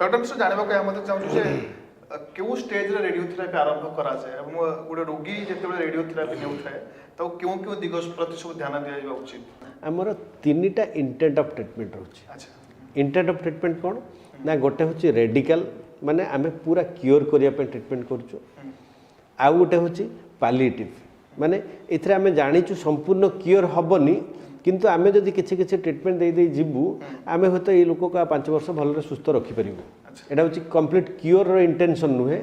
Doctor मिश्र जानवा को मत चाहूँ जे क्यों स्टेज रे रेडियोथेरापी आरंभ करा जाए एवं गोटे रोगी जेतेबेले रेडियोथेरापी नेउथाय तो क्यों क्यों दिग प्रति सब ध्यान दिया जाबा उचित हमर तीनटा इंटेंट ऑफ ट्रीटमेंट रहछि। अच्छा इंटेंट ऑफ ट्रीटमेंट कोन ना गोटे होछि रेडिकल माने आमे पूरा क्योर करिया पे ट्रीटमेंट करछु आ गोटे होछि पालिएटिव माने एथरे आमे जानिछु संपूर्ण क्योर हबनी किंतु आमे जदि किछि किछि ट्रीटमेंट दे दे जिबु आमे होतो ए लोक का 5 वर्ष भलरे सुस्थ रखि परिबु। एटा होछि कंप्लीट क्योर रो इंटेंशन नुहे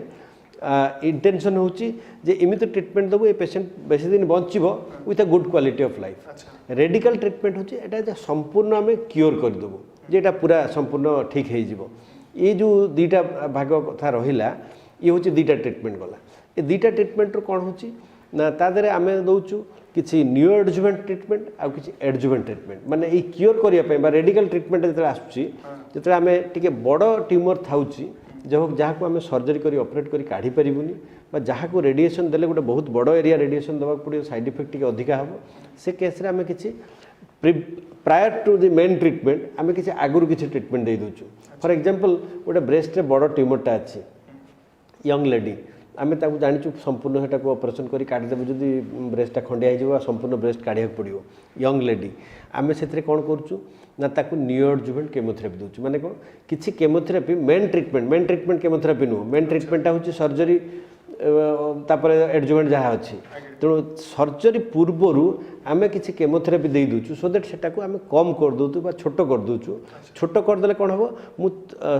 इंटेंशन होछि जे इमित ट्रीटमेंट दबु ए पेशेंट बेसी दिन बंचिबो with a good quality of life. Radical treatment होछि एटा जे संपूर्ण आमे क्योर कर दबु जे एटा पूरा संपूर्ण ठीक हे जिवो। ये जो दुईटा भाग कथा रहिला ये होछि दुईटा ट्रीटमेंट गला ए दुईटा ट्रीटमेंट रो कोन होछि ना ता देरे आमे दउछु किसी न्यू एडजुवेंट ट्रीटमेंट आ किसी एडजुवेंट ट्रीटमेंट माने ई क्योर करिया पे बा रेडिकल ट्रीटमेंट जते आसुची जते आमे टिके बड़ ट्यूमर थाउची जहाँ को आमे सर्जरी करी ऑपरेट करी काढी परिबुनी बा जहाँ को रेडिएशन देले गोटे बहुत बड़ एरिया रेडिएशन दबा पड़ियो साइड इफेक्ट टिके अधिका हबो से केस रे आमे किसी prior to the main treatment आमे किसी आगुरु किसी ट्रीटमेंट दे दोछु। फॉर एग्जांपल गोटे ब्रेस्ट रे बड़ ट्यूमरटा अछि यंग लेडी आमे ताकू जानिछु संपूर्ण हेटा को ऑपरेशन करी काढी देबो जदी ब्रेस्टटा खंडिया हो जिवो संपूर्ण ब्रेस्ट काढिया पड़ियो यंग लेडी आमे सेतरे कोन करछु ना ताकू न्यू एडजुवेंट केमोथेरेपी दोछु माने कोन किछि केमोथेरेपी मेन ट्रीटमेंट केमोथेरेपी नो मेन ट्रीटमेंटटा होछि सर्जरी तापर एडजुवेंट जहाँ अच्छी तेणु सर्जरी पूर्वर आमे किसी केमोथेरेपी दे दूचु सो दैट सेटा को आमे कम कर दोचु बा छोट कर दोचु छोट कर देले कोन हबो मु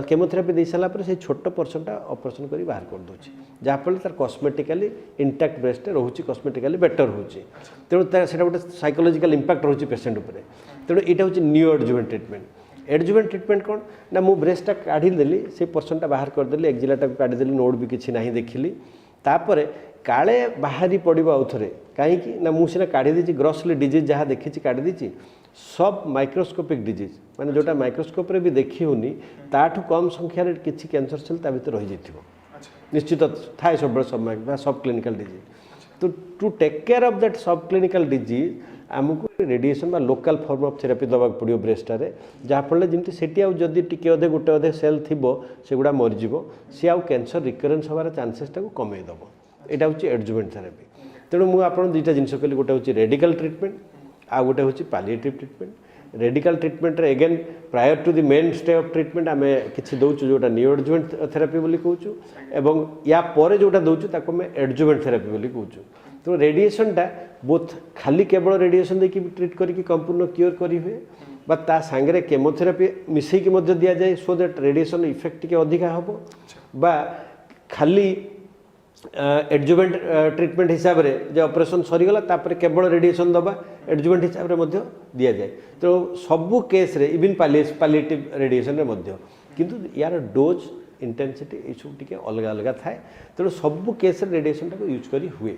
केमोथेरेपी दे साला पर से छोट पर्सनटा ऑपरेशन करी बाहर कर दोची जहाँ फल तार कॉस्मेटिकली इंटैक्ट ब्रेस्ट रहउची कॉस्मेटिकली बेटर होची तेणु सेटा गोटे साइकोलॉजिकल इंपैक्ट रहउची पेशेंट ऊपर तेणु एटा होची new adjuvant treatment. Adjuvant treatment कौन ना मु ब्रेस्टा काढ़ी देली से पर्सनटा बाहर करदेली एक्जिलाटा काढ़ी देली नोड भी किसी ना देखिली तापर काले बाहरी पड़ो आउ थे कहीं ना मुझे काढ़ी देची ग्रॉसली डिजीज जहाँ देखी काढ़ी देची सब माइक्रोस्कोपिक डिजीज माने जोटा माइक्रोस्कोप रे भी देखी होनी ताठू कम संख्यार किसी कैंसर सेल ता भीतर रही जाइथिबो निश्चित थाए सब सब क्लिनिकल डिजीज तो to take care of that सब क्लिनिकल डिजीज आमको रेडिएशन बा लोकल फॉर्म ऑफ थेरेपी दबाक पड़ो ब्रेस्टारे जहाँफल जमी सेठी आदि टिके अधे गोटे अधे सेल थी से गुड़ा मरीज सी आउ कैंसर रिकरेन्स हमार चांसेसटा को कमे दब यहाँ हूँ एडजुवेंट थेरेपी। तेणु मुझे दुईटा जिन कहली गोटे हूँ रेडिकल ट्रीटमेंट आ गोटे हूँ पालिएटिव ट्रीटमेंट। रेडिकल ट्रीटमेंट रे again prior to the mainstay of treatment आम कि दौचु जोटा न्यू एडजुवेंट थेरेपी बोली कहूँ एवं या परे जोटा दौचु ताको आम एडजुवेंट थेरेपी बोली कहूँ। तो रेडिएशनटा बोथ खाली केवल रेडिएशन देखिए ट्रीट करके संपूर्ण क्योर करी हुए बा ता सांगरे केमोथेरेपी मिसेकी मध्य दिया जाए सो दैट रेडिएशन इफेक्ट टिके अधिका हबो बा खाली एडजुवेंट ट्रीटमेंट हिसाब रे जे ऑपरेशन सरीगला तापर केवल रेडिएशन दबा एडजुवेंट हिसाब रे मध्य दिया जाए। तो सबु केस रे इवन पालिएटिव रेडिएशन रे मध्य किंतु यार डोज इंटेंसिटी ये सब टिके अलग अलग थाए तेणु सबु केस रेडिएशन टाको यूज करी हुए।